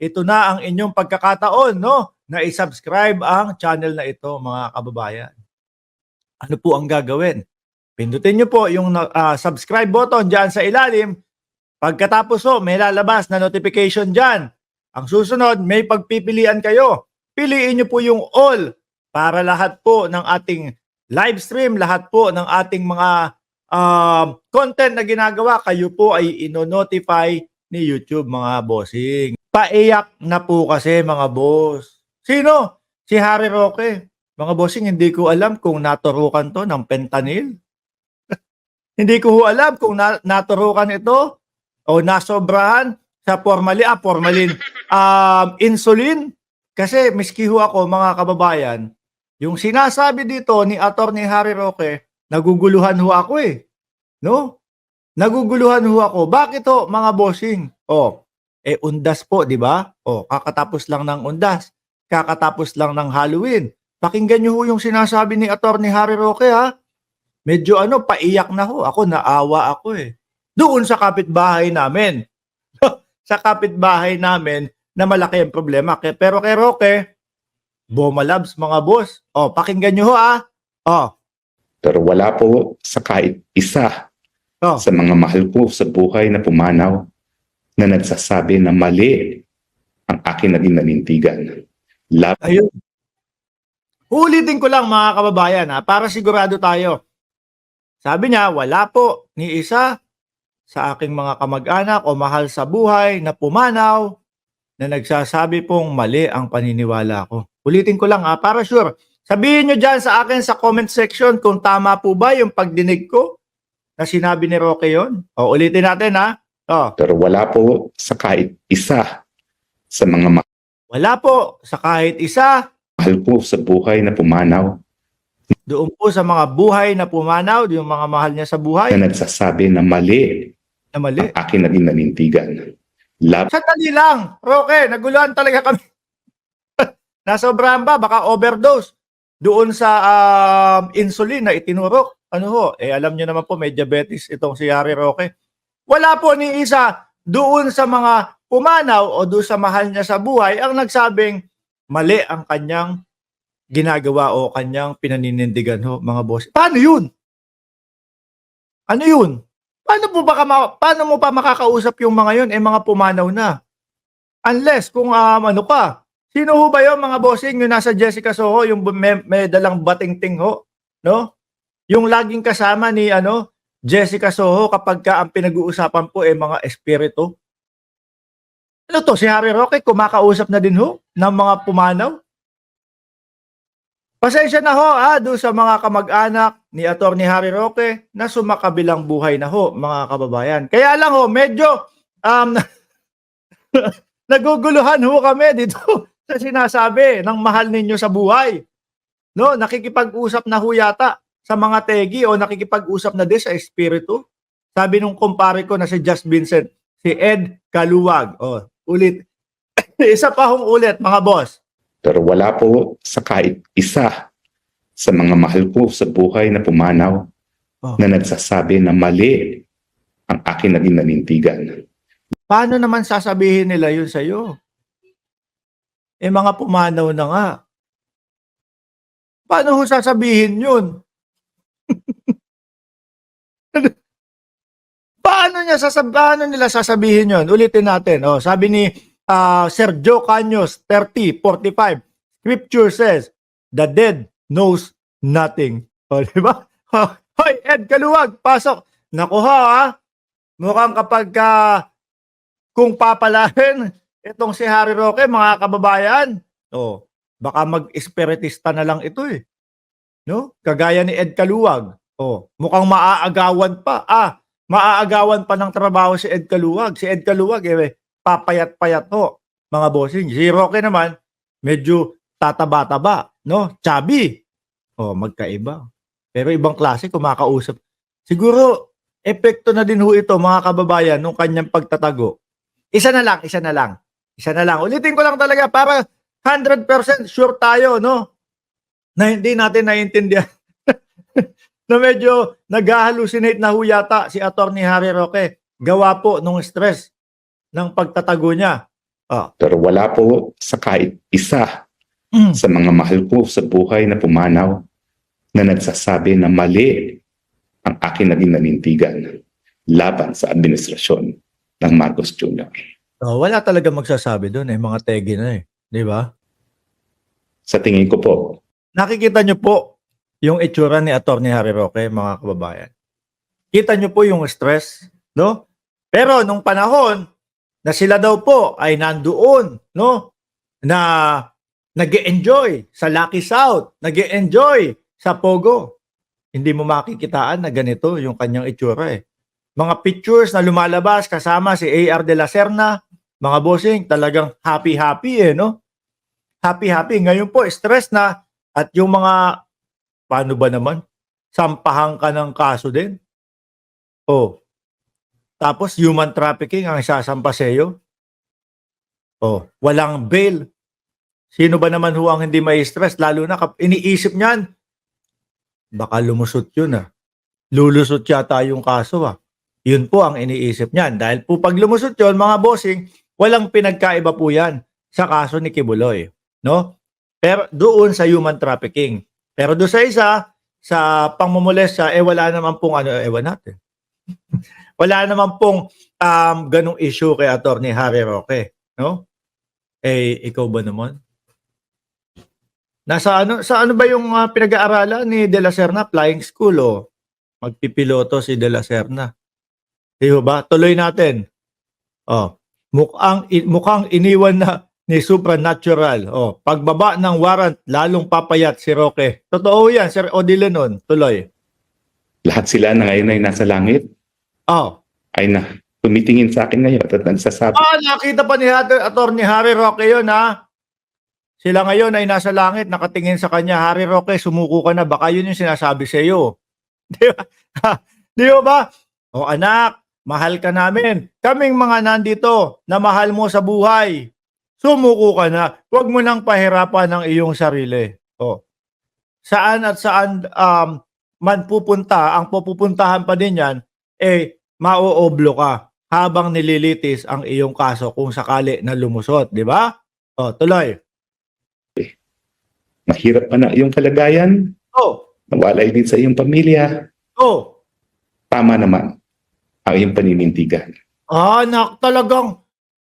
ito na ang inyong pagkakataon, no? Na i-subscribe ang channel na ito, mga kababayan. Ano po ang gagawin? Pindutin nyo po yung subscribe button dyan sa ilalim. Pagkatapos po, may lalabas na notification dyan. Ang susunod, may pagpipilian kayo. Piliin nyo po yung all para lahat po ng ating live stream, lahat po ng ating mga content na ginagawa, kayo po ay ino-notify ni YouTube, mga bossing. Paiyak na po kasi, mga boss. Sino? Si Harry Roque. Mga bossing, hindi ko alam kung naturukan to ng fentanyl. Hindi ko alam kung naturukan ito o nasobrahan sa formalin, insulin. Kasi miski ho ako, mga kababayan, yung sinasabi dito ni Attorney Harry Roque, naguguluhan ho ako eh. No? Naguguluhan ho ako. Bakit ho, mga bossing? Undas po, di ba? Kakatapos lang ng undas. Kakatapos lang ng Halloween. Pakinggan nyo ho yung sinasabi ni Attorney Harry Roque, ha? Medyo paiyak na ho. Ako, naawa ako eh. Doon sa kapitbahay namin. Sa kapitbahay namin na malaki ang problema. Pero kay Roque, Boma Labs, mga boss. Pakinggan nyo ho, ha? Pero wala po sa kahit isa sa mga mahal ko sa buhay na pumanaw na nagsasabi na mali ang aking naging nanindigan. Ayun. Ulitin ko lang, mga kababayan, ha, para sigurado tayo. Sabi niya, wala po ni isa sa aking mga kamag-anak o mahal sa buhay na pumanaw na nagsasabi pong mali ang paniniwala ko. Ulitin ko lang, para sure. Sabihin nyo dyan sa akin sa comment section kung tama po ba yung pagdinig ko na sinabi ni Roque yun. Ulitin natin, ha. Pero wala po sa kahit isa sa mga Wala po sa kahit isa mahal ko sa buhay na pumanaw doon po sa mga buhay na pumanaw, yung mga mahal niya sa buhay na nagsasabi na mali ang aking naging nanindigan. Sandali lang, Roque, naguluhan talaga kami. Nasobrahan ba? Baka overdose doon sa insulin na itinurok. Alam niyo naman po, may diabetes itong si Harry Roque. Wala po ni isa doon sa mga pumanaw o doon sa mahal niya sa buhay ang nagsabing mali ang kanyang ginagawa o kanyang pinaninindigan ho, mga boss. Paano yun? Ano yun? Paano mo pa makakausap yung mga yun? Mga pumanaw na. Unless kung sino ho ba yun, mga bossing, yung nasa Jessica Soho, yung may dalang bating-ting ho, no? Yung laging kasama ni Jessica Soho kapag ang pinag-uusapan po mga espiritu. Ano to, si Harry Roque kumakausap na din ho ng mga pumanaw? Pasensya na ho doon sa mga kamag-anak ni Attorney Harry Roque na sumakabilang buhay na ho, mga kababayan. Kaya lang ho, medyo naguguluhan ho kami dito sa sinasabi ng mahal ninyo sa buhay. No, nakikipag-usap na ho yata sa mga tegi o nakikipag-usap na din sa espiritu. Sabi nung kumpare ko na si Just Vincent, si Ed Kaluwag. Ulit. Isa pa hong ulit, mga boss. Pero wala po sa kahit isa sa mga mahal ko sa buhay na pumanaw na nagsasabi na mali ang aking naging nanindigan. Paano naman sasabihin nila yun sa'yo? Mga pumanaw na nga. Paano ho sasabihin yun? Paano nila sasabihin yun? Ulitin natin. Sabi ni Sir Joe Caños, 30:45. Scripture says, the dead knows nothing. Diba? Hoy, Ed Kaluwag, pasok. Naku ha. Mukhang kapag kung papalahin itong si Harry Roque, mga kababayan, baka mag-espiritista na lang ito eh. No? Kagaya ni Ed Kaluwag. Mukhang maaagawan pa. Maaagawan pa ng trabaho si Ed Kaluwag. Si Ed Kaluwag, papayat-payat ho, mga bossing. Si Roque naman, medyo tataba-taba, no? Chubby. Magkaiba. Pero ibang klase, kumakausap. Siguro, epekto na din ho ito, mga kababayan, nung kanyang pagtatago. Isa na lang. Ulitin ko lang talaga para 100% sure tayo, no? Na hindi natin naiintindihan. Na medyo nag-hallucinate na ho yata si Attorney Harry Roque. Gawa po nung stress ng pagtatago niya Oh. Pero wala po sa kahit isa sa mga mahal ko sa buhay na pumanaw na nagsasabi na mali ang aking naging nanindigan laban sa administrasyon ng Marcos Jr. Oh, wala talaga magsasabi doon mga tegi na di ba? Sa tingin ko po, nakikita nyo po yung itsura ni Atty. Harry Roque, mga kababayan. Kita nyo po yung stress, no? Pero nung panahon na sila daw po ay nandoon, no? Na nag-e-enjoy sa Lucky South, nag-e-enjoy sa Pogo. Hindi mo makikitaan na ganito yung kanyang itsura Mga pictures na lumalabas kasama si A.R. de la Serna, mga bossing, talagang happy-happy no? Happy-happy. Ngayon po, stress na at yung mga, paano ba naman? Sampahan ka ng kaso din. Oh. Tapos human trafficking ang isasampa sa iyo. Oh, walang bail. Sino ba naman ho ang hindi may stress? Lalo na iniisip niyan, baka lumusot yun Lulusot yata yung kaso Yun po ang iniisip niyan. Dahil po pag lumusot yun, mga bossing, walang pinagkaiba po yan sa kaso ni Kibuloy. No? Pero doon sa human trafficking. Pero doon sa isa, sa pangmumulestya, wala naman pong ewan natin. Wala naman pong ganong issue kay Atty. Harry Roque. No? Ikaw ba naman? Sa ano ba yung pinag-aaralan ni De La Serna? Flying school magpipiloto si De La Serna. Di ba? Tuloy natin. Mukhang iniwan na ni Supernatural. Pagbaba ng warrant, lalong papayat si Roque. Totoo yan, Sir Odilenon. Tuloy. lahat sila na ngayon ay nasa langit. Ay na, tumitingin sa akin ngayon at nagsasabi. Nakita pa ni Atty. Harry Roque yun Sila ngayon ay nasa langit, nakatingin sa kanya. Harry Roque, sumuko ka na. Baka yun yung sinasabi sa iyo. Di ba? Di ba? Anak, mahal ka namin. Kaming mga nandito na mahal mo sa buhay. Sumuko ka na. Huwag mo nang pahirapan ang iyong sarili. Saan at saan man pupunta, ang pupuntahan pa din yan, mauoblo ka habang nililitis ang iyong kaso kung sakali na lumusot. Di ba? Tuloy. Mahirap pa na yung kalagayan. Nawalay din sa iyong pamilya. Tama naman ang iyong paninindigan.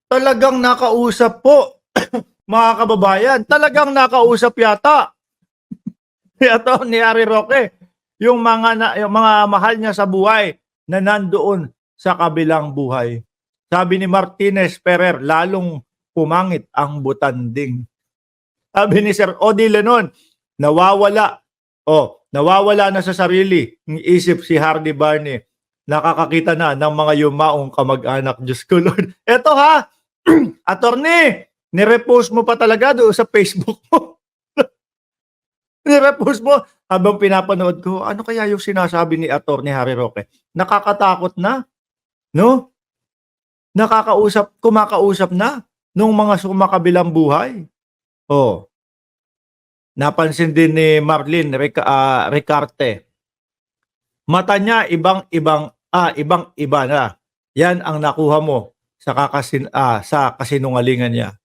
Talagang nakausap po, mga kababayan. Talagang nakausap yata ni Harry Roque yung mga mahal niya sa buhay na nandoon sa kabilang buhay. Sabi ni Martinez Ferrer, lalong pumangit ang butanding. Sabi ni Sir Odilenon, nawawala na sa sarili ng isip si Hardy Barney. Nakakakita na ng mga yumaong kamag-anak. Diyos ko Lord. Eto attorney, nirepost mo pa talaga doon sa Facebook mo. Nirepost mo habang pinapanood ko. Ano kaya yung sinasabi ni Atty. Harry Roque? Nakakatakot na. No? Kumakausap na nung mga sumakabilang buhay. Napansin din ni Marlene Ricarte. Mata niya ibang-iba na. Yan ang nakuha mo sa kasinungalingan niya.